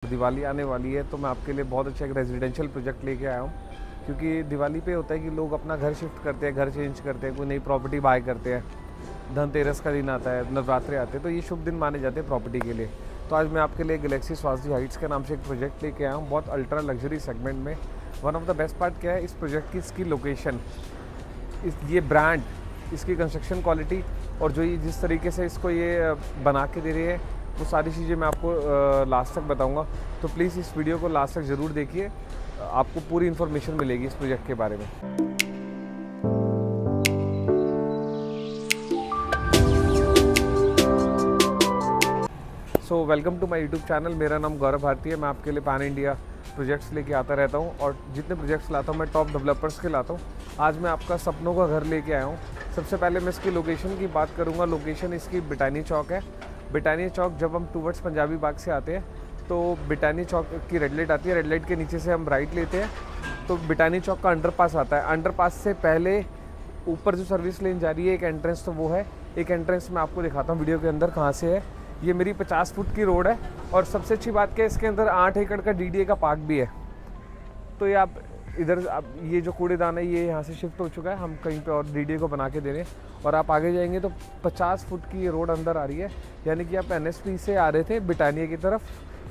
दिवाली आने वाली है तो मैं आपके लिए बहुत अच्छा एक रेजिडेंशियल प्रोजेक्ट लेके आया हूँ। क्योंकि दिवाली पे होता है कि लोग अपना घर शिफ्ट करते हैं, घर चेंज करते हैं, कोई नई प्रॉपर्टी बाय करते हैं। धनतेरस का दिन आता है, नवरात्रे आते हैं, तो ये शुभ दिन माने जाते हैं प्रॉपर्टी के लिए। तो आज मैं आपके लिए गैलेक्सी स्वाति हाइट्स के नाम से एक प्रोजेक्ट लेके आया हूँ, बहुत अल्ट्रा लग्जरी सेगमेंट में। One of the best part क्या है इस प्रोजेक्ट की, इसकी लोकेशन, ये ब्रांड, इसकी कंस्ट्रक्शन क्वालिटी और जो ये जिस तरीके से इसको ये बना के दे रही है, वो सारी चीज़ें मैं आपको लास्ट तक बताऊंगा। तो प्लीज़ इस वीडियो को लास्ट तक ज़रूर देखिए, आपको पूरी इन्फॉर्मेशन मिलेगी इस प्रोजेक्ट के बारे में। So welcome to my YouTube channel. मेरा नाम गौरव भारती है। मैं आपके लिए पैन इंडिया प्रोजेक्ट्स लेके आता रहता हूँ और जितने प्रोजेक्ट्स लाता हूँ मैं टॉप डेवलपर्स के लाता हूँ। आज मैं आपका सपनों का घर लेके आया हूँ। सबसे पहले मैं इसकी लोकेशन की बात करूँगा। लोकेशन इसकी बिटानी चौक है। बिटानी चौक जब हम टूवर्ड्स पंजाबी बाग से आते हैं तो बिटानी चौक की रेड लाइट आती है, रेड लाइट के नीचे से हम राइट लेते हैं तो बिटानी चौक का अंडरपास आता है। अंडरपास से पहले ऊपर जो सर्विस लेन जा रही है एक एंट्रेंस, तो वो है एक एंट्रेंस। मैं आपको दिखाता हूँ वीडियो के अंदर कहाँ से है। ये मेरी 50 फुट की रोड है और सबसे अच्छी बात क्या है, इसके अंदर 8 एकड़ का DDA का पार्क भी है। तो ये आप इधर ये जो कूड़ेदान है ये यहाँ से शिफ्ट हो चुका है, हम कहीं पे और DDA को बना के दे रहे हैं। और आप आगे जाएंगे तो 50 फुट की ये रोड अंदर आ रही है, यानी कि आप NSP से आ रहे थे बिटानिया की तरफ,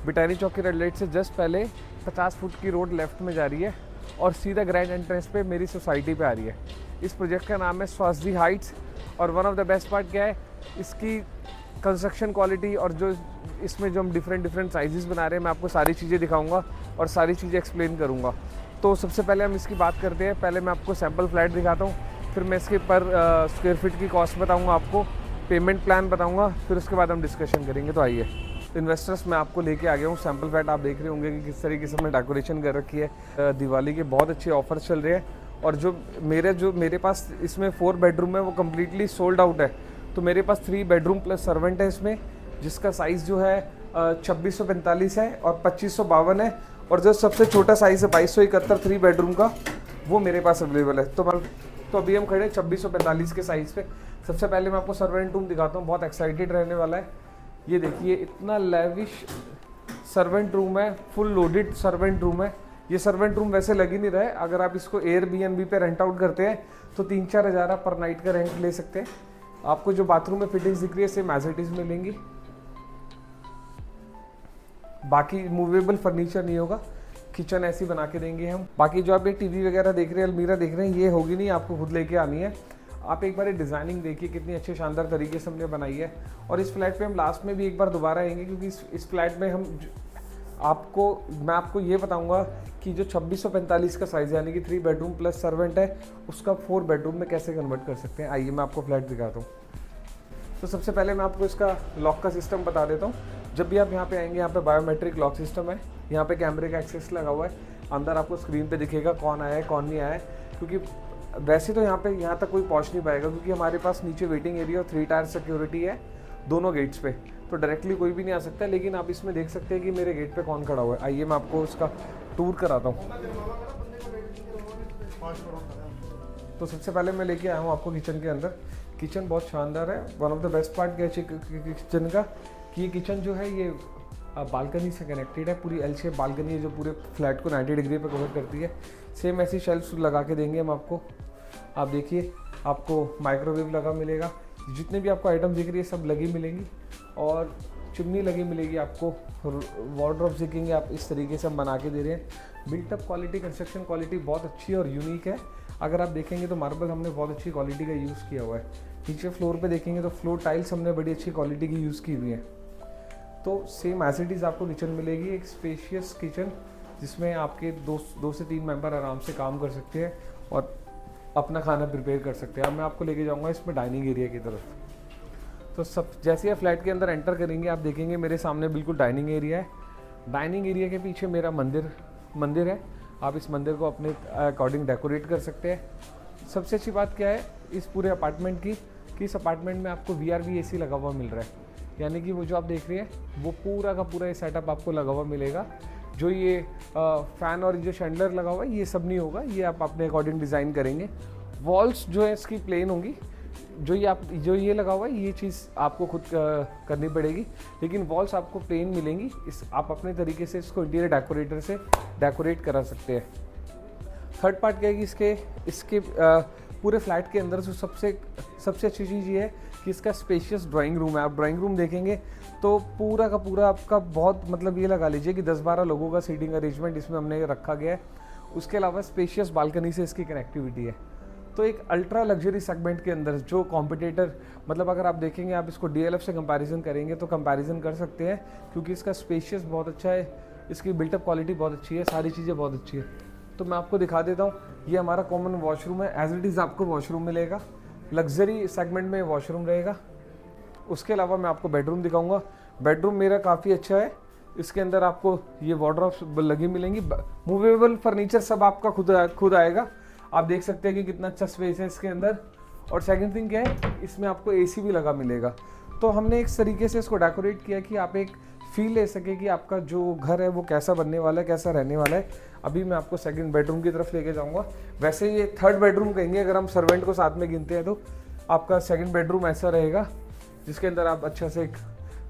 बिटानी चौक की रेड लाइट से जस्ट पहले 50 फुट की रोड लेफ्ट में जा रही है और सीधा ग्रैंड एंट्रेंस पे मेरी सोसाइटी पे आ रही है। इस प्रोजेक्ट का नाम है स्वाति हाइट्स। और one of the best part क्या है, इसकी कंस्ट्रक्शन क्वालिटी और जो इसमें जो हम डिफरेंट साइजेस बना रहे हैं, मैं आपको सारी चीज़ें दिखाऊंगा और सारी चीज़ें एक्सप्लेन करूंगा। तो सबसे पहले हम इसकी बात करते हैं। पहले मैं आपको सैम्पल फ्लैट दिखाता हूँ, फिर मैं इसके पर स्क्वायर फीट की कॉस्ट बताऊँगा, आपको पेमेंट प्लान बताऊँगा, फिर उसके बाद हम डिस्कशन करेंगे। तो आइए इन्वेस्टर्स, मैं आपको लेके आ गया हूँ। सैम्पल फ्लैट आप देख रहे होंगे कि किस तरीके से हमने डेकोरेशन कर रखी है। दिवाली के बहुत अच्छे ऑफर्स चल रहे हैं और जो मेरे पास इसमें 4 बेडरूम है वो कम्प्लीटली सोल्ड आउट है। तो मेरे पास 3 बेडरूम प्लस सर्वेंट है इसमें, जिसका साइज़ जो है 2645 है और 2552 है। और जो सबसे छोटा साइज़ है 2271 3 बेडरूम का, वो मेरे पास अवेलेबल है। तो अभी हम खड़े 2645 के साइज़ पे। सबसे पहले मैं आपको सर्वेंट रूम दिखाता हूँ, बहुत एक्साइटेड रहने वाला है। ये देखिए, इतना लेविश सर्वेंट रूम है, फुल लोडेड सर्वेंट रूम है। ये सर्वेंट रूम वैसे लग ही नहीं रहा है, अगर आप इसको Airbnb पे रेंट आउट करते हैं तो 3-4 हज़ार पर नाइट का रेंट ले सकते हैं। आपको जो बाथरूम में फिटिंग्स दिख रही है सेम एज इट इज मिलेंगी, बाकी मूवेबल फर्नीचर नहीं होगा। किचन ऐसी बना के देंगे हम। बाकी जो आप ये टीवी वगैरह देख रहे हैं, अलमीरा देख रहे हैं, ये होगी नहीं, आपको खुद लेके आनी है। आप एक बार ये डिज़ाइनिंग देखिए कितनी अच्छे शानदार तरीके से हमने बनाई है। और इस फ्लैट पे हम लास्ट में भी एक बार दोबारा आएंगे, क्योंकि इस फ्लैट में मैं आपको ये बताऊंगा कि जो 2645 का साइज़ यानी कि 3 बेडरूम प्लस सर्वेंट है, उसका 4 बेडरूम में कैसे कन्वर्ट कर सकते हैं। आइए मैं आपको फ्लैट दिखाता हूँ। तो सबसे पहले मैं आपको इसका लॉक का सिस्टम बता देता हूँ। जब भी आप यहाँ पे आएंगे, यहाँ पे बायोमेट्रिक लॉक सिस्टम है, यहाँ पे कैमरे का एक्सेस लगा हुआ है। अंदर आपको स्क्रीन पे दिखेगा कौन आया है कौन नहीं आया है, क्योंकि वैसे तो यहाँ तक कोई पहुँच नहीं पाएगा, क्योंकि हमारे पास नीचे वेटिंग एरिया और 3 टायर सिक्योरिटी है दोनों गेट्स पे, तो डायरेक्टली कोई भी नहीं आ सकता। लेकिन आप इसमें देख सकते हैं कि मेरे गेट पे कौन खड़ा हुआ है। आइए मैं आपको उसका टूर कराता हूँ। तो सबसे पहले मैं लेके आया हूँ आपको किचन के अंदर। किचन बहुत शानदार है। One of the best part क्या है किचन का, कि ये किचन जो है ये बालकनी से कनेक्टेड है। पूरी L शेप बालकनी है जो पूरे फ्लैट को 90 डिग्री पे कवर करती है। सेम ऐसी शेल्फ्स लगा के देंगे हम आपको। आप देखिए, आपको माइक्रोवेव लगा मिलेगा, जितने भी आपको आइटम दिख रही है सब लगी मिलेंगी, और चिमनी लगी मिलेगी आपको। वार्डरोब दिखेंगे, आप इस तरीके से हम बना के दे रहे हैं। बिल्टअप क्वालिटी, कंस्ट्रक्शन क्वालिटी बहुत अच्छी और यूनिक है। अगर आप देखेंगे तो मार्बल हमने बहुत अच्छी क्वालिटी का यूज़ किया हुआ है। नीचे फ्लोर पे देखेंगे तो फ्लोर टाइल्स हमने बड़ी अच्छी क्वालिटी की यूज़ की हुई है। तो सेम एज इट इज़ आपको किचन मिलेगी, एक स्पेशियस किचन, जिसमें आपके 2 से 3 मेंबर आराम से काम कर सकते हैं और अपना खाना प्रिपेयर कर सकते हैं। अब मैं आपको लेके जाऊंगा इसमें डाइनिंग एरिया की तरफ। तो सब जैसे ही आप फ्लैट के अंदर एंटर करेंगे, आप देखेंगे मेरे सामने बिल्कुल डाइनिंग एरिया है। डाइनिंग एरिया के पीछे मेरा मंदिर है। आप इस मंदिर को अपने अकॉर्डिंग डेकोरेट कर सकते हैं। सबसे अच्छी बात क्या है इस पूरे अपार्टमेंट की, कि इस अपार्टमेंट में आपको VRV AC लगा हुआ मिल रहा है, यानी कि वो जो आप देख रहे हैं वो पूरा का पूरा ये सेटअप आपको लगा हुआ मिलेगा। जो ये फ़ैन और जो शैंडलर लगा हुआ है ये सब नहीं होगा, ये आप अपने अकॉर्डिंग डिज़ाइन करेंगे। वॉल्स जो है इसकी प्लेन होंगी, जो ये लगा हुआ है ये चीज़ आपको खुद करनी पड़ेगी, लेकिन वॉल्स आपको प्लेन मिलेंगी। आप अपने तरीके से इसको इंटीरियर डेकोरेटर से डेकोरेट करा सकते हैं। थर्ड पार्ट क्या है कि इसके पूरे फ्लैट के अंदर जो सबसे अच्छी चीज़ ये है कि इसका स्पेशियस ड्राइंग रूम है। आप ड्राइंग रूम देखेंगे तो पूरा का पूरा आपका बहुत मतलब ये लगा लीजिए कि 10-12 लोगों का सीटिंग अरेंजमेंट इसमें हमने रखा गया है। उसके अलावा स्पेशियस बालकनी से इसकी कनेक्टिविटी है। तो एक अल्ट्रा लग्जरी सेगमेंट के अंदर जो कॉम्पिटिटर, मतलब अगर आप देखेंगे, आप इसको DLF से कंपैरिजन करेंगे तो कंपैरिजन कर सकते हैं, क्योंकि इसका स्पेशियस बहुत अच्छा है, इसकी बिल्टअप क्वालिटी बहुत अच्छी है, सारी चीज़ें बहुत अच्छी है। तो मैं आपको दिखा देता हूँ, ये हमारा कॉमन वॉशरूम है। एज इट इज़ आपको वॉशरूम मिलेगा, लग्जरी सेगमेंट में वॉशरूम रहेगा। उसके अलावा मैं आपको बेडरूम दिखाऊंगा। बेडरूम मेरा काफ़ी अच्छा है। इसके अंदर आपको ये वार्डरोब्स लगी मिलेंगी, मूवेबल फर्नीचर सब आपका खुद आएगा। आप देख सकते हैं कि कितना अच्छा स्पेस है इसके अंदर। और सेकंड थिंग क्या है, इसमें आपको AC भी लगा मिलेगा। तो हमने इस तरीके से इसको डेकोरेट किया कि आप एक फील ले सके कि आपका जो घर है वो कैसा बनने वाला है, कैसा रहने वाला है। अभी मैं आपको सेकंड बेडरूम की तरफ लेके जाऊंगा। वैसे ये थर्ड बेडरूम कहेंगे अगर हम सर्वेंट को साथ में गिनते हैं, तो आपका सेकंड बेडरूम ऐसा रहेगा जिसके अंदर आप अच्छा से एक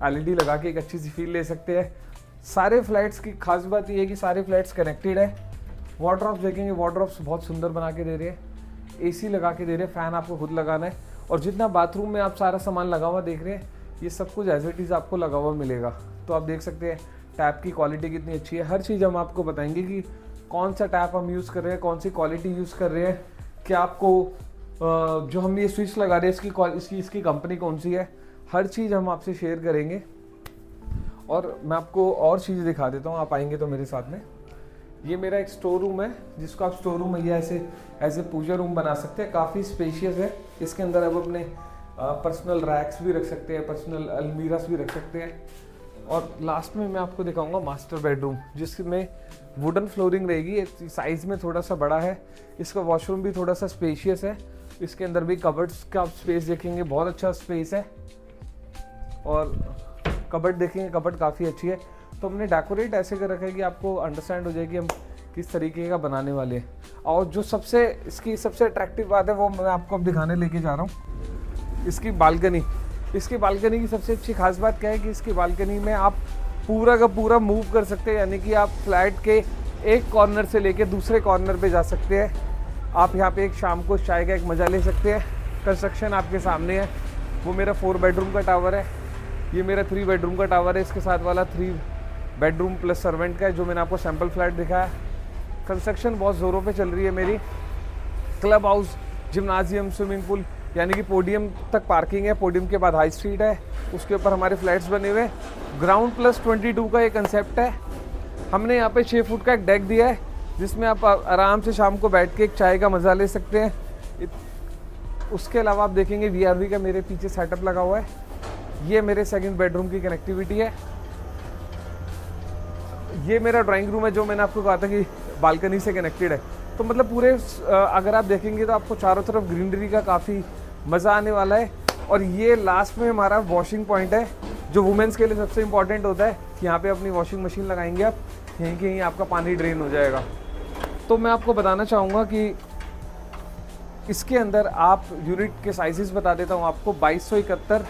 LED लगा के एक अच्छी सी फील ले सकते हैं। सारे फ्लैट्स की खास बात ये है कि सारे फ्लैट्स कनेक्टेड है। वार्डरोब्स देखेंगे, वार्डरोब्स बहुत सुंदर बना के दे रहे हैं, AC लगा के दे रहे हैं, फ़ैन आपको खुद लगाना है। और जितना बाथरूम में आप सारा सामान लगा हुआ देख रहे हैं, ये सब कुछ एज इट इज़ आपको लगा हुआ मिलेगा। तो आप देख सकते हैं टैप की क्वालिटी कितनी अच्छी है। हर चीज़ हम आपको बताएंगे कि कौन सा टैप हम यूज़ कर रहे हैं, कौन सी क्वालिटी यूज़ कर रहे हैं, क्या आपको जो हम ये स्विच लगा रहे हैं इसकी कंपनी कौन सी है, हर चीज़ हम आपसे शेयर करेंगे। और मैं आपको और चीज़ दिखा देता हूँ, आप आएंगे तो मेरे साथ में। ये मेरा एक स्टोर रूम है, जिसको आप स्टोर रूम या ऐसे पूजा रूम बना सकते हैं। काफ़ी स्पेशियस है। इसके अंदर आप अपने पर्सनल रैक्स भी रख सकते हैं, पर्सनल अलमीरास भी रख सकते हैं। और लास्ट में मैं आपको दिखाऊंगा मास्टर बेडरूम, जिसमें वुडन फ्लोरिंग रहेगी, साइज़ में थोड़ा सा बड़ा है। इसका वॉशरूम भी थोड़ा सा स्पेशियस है। इसके अंदर भी कबर्ड्स का आप स्पेस देखेंगे, बहुत अच्छा स्पेस है। और कबर्ड देखेंगे, कबर्ड काफ़ी अच्छी है। तो हमने डेकोरेट ऐसे कर रखा है कि आपको अंडरस्टैंड हो जाए कि हम किस तरीके का बनाने वाले हैं। और जो इसकी सबसे अट्रैक्टिव बात है वो मैं आपको अब दिखाने लेके जा रहा हूँ, इसकी बालकनी। इसकी बालकनी की सबसे अच्छी खास बात क्या है कि इसकी बालकनी में आप पूरा का पूरा मूव कर सकते हैं, यानी कि आप फ्लैट के एक कॉर्नर से लेके दूसरे कॉर्नर पे जा सकते हैं। आप यहाँ पे एक शाम को चाय का एक मज़ा ले सकते हैं। कंस्ट्रक्शन आपके सामने है। वो मेरा 4 बेडरूम का टावर है, ये मेरा 3 बेडरूम का टावर है। इसके साथ वाला 3 बेडरूम प्लस सर्वेंट का है, जो मैंने आपको सैम्पल फ्लैट दिखाया। कंस्ट्रक्शन बहुत ज़ोरों पे चल रही है मेरी। Club house, gymnasium, swimming pool, यानी कि पोडियम तक पार्किंग है। पोडियम के बाद हाई स्ट्रीट है, उसके ऊपर हमारे फ्लैट्स बने हुए। ग्राउंड प्लस 22 का ये कंसेप्ट है। हमने यहाँ पे 6 फुट का एक डेक दिया है, जिसमें आप आराम से शाम को बैठ के एक चाय का मज़ा ले सकते हैं। उसके अलावा आप देखेंगे VRV का मेरे पीछे सेटअप लगा हुआ है। ये मेरे सेकंड बेडरूम की कनेक्टिविटी है। ये मेरा ड्राइंग रूम है, जो मैंने आपको कहा था कि बालकनी से कनेक्टेड है। तो मतलब पूरे अगर आप देखेंगे तो आपको चारों तरफ ग्रीनरी का काफ़ी मज़ा आने वाला है। और ये लास्ट में हमारा वॉशिंग पॉइंट है, जो वुमेन्स के लिए सबसे इम्पॉर्टेंट होता है। यहाँ पे अपनी वॉशिंग मशीन लगाएंगे आप, यहीं के यहीं आपका पानी ड्रेन हो जाएगा। तो मैं आपको बताना चाहूँगा कि इसके अंदर आप यूनिट के साइजेस बता देता हूँ आपको। 2271,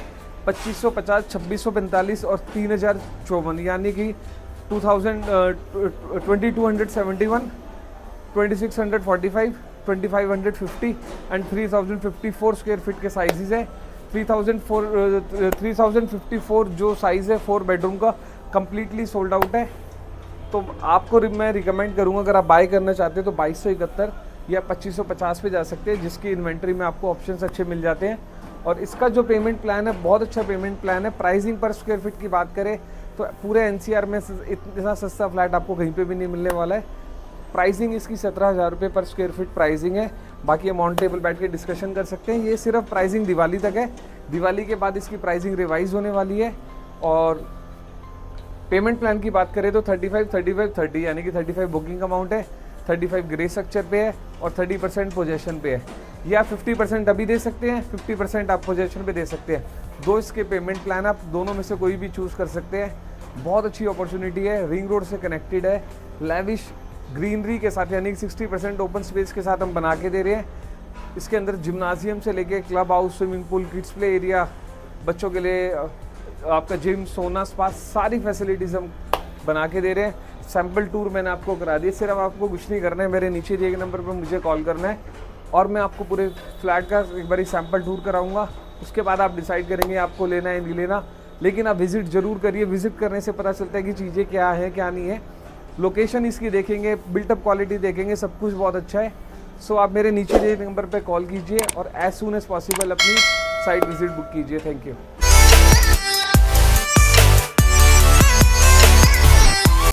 2550, 2645 और 3054, यानी कि 2271, 2645, 2550 एंड 3054 स्क्वायर फीट के साइजेस है। 3054 जो साइज़ है 4 बेडरूम का कम्प्लीटली सोल्ड आउट है। तो आपको मैं रिकमेंड करूँगा, अगर आप बाय करना चाहते हैं तो 2271 या 2550 पे जा सकते हैं, जिसकी इन्वेंट्री में आपको ऑप्शंस अच्छे मिल जाते हैं। और इसका जो पेमेंट प्लान है बहुत अच्छा पेमेंट प्लान है। प्राइसिंग पर स्क्वायर फीट की बात करें तो पूरे NCR में इतना सस्ता फ्लैट आपको कहीं पे भी नहीं मिलने वाला है। प्राइसिंग इसकी 17,000 रुपये पर स्क्वायर फीट प्राइसिंग है। बाकी हम ऑन टेबल बैठ के डिस्कशन कर सकते हैं। ये सिर्फ प्राइसिंग दिवाली तक है। दिवाली के बाद इसकी प्राइसिंग रिवाइज होने वाली है। और पेमेंट प्लान की बात करें तो 35-35-30, यानी कि 35 बुकिंग अमाउंट है, 35 ग्रे स्ट्रक्चर पे है और 30% पोजेशन पे है। ये आप 50% अभी दे सकते हैं, 50% आप पोजेशन पे दे सकते हैं। 2 इसके पेमेंट प्लान, आप दोनों में से कोई भी चूज़ कर सकते हैं। बहुत अच्छी अपॉर्चुनिटी है, रिंग रोड से कनेक्टेड है, लेविश ग्रीनरी के साथ, यानी कि 60% ओपन स्पेस के साथ हम बना के दे रहे हैं। इसके अंदर जिम्नाजियम से लेके club house, swimming pool, kids play area, बच्चों के लिए आपका जिम, सोना, स्पा, सारी फैसिलिटीज़ हम बना के दे रहे हैं। सैम्पल टूर मैंने आपको करा दिया, सिर्फ आपको कुछ नहीं करना है, मेरे नीचे दिए गए नंबर पर मुझे कॉल करना है और मैं आपको पूरे फ्लैट का एक बारी सैम्पल टूर कराऊंगा। उसके बाद आप डिसाइड करेंगे आपको लेना है नहीं लेना, लेकिन आप विज़िट ज़रूर करिए। विज़िट करने से पता चलता है कि चीज़ें क्या है क्या नहीं है। लोकेशन इसकी देखेंगे, बिल्टअप क्वालिटी देखेंगे, सब कुछ बहुत अच्छा है। सो आप मेरे नीचे दिए नंबर पर कॉल कीजिए और एज सून एज़ पॉसिबल अपनी साइट विज़िट बुक कीजिए। Thank you.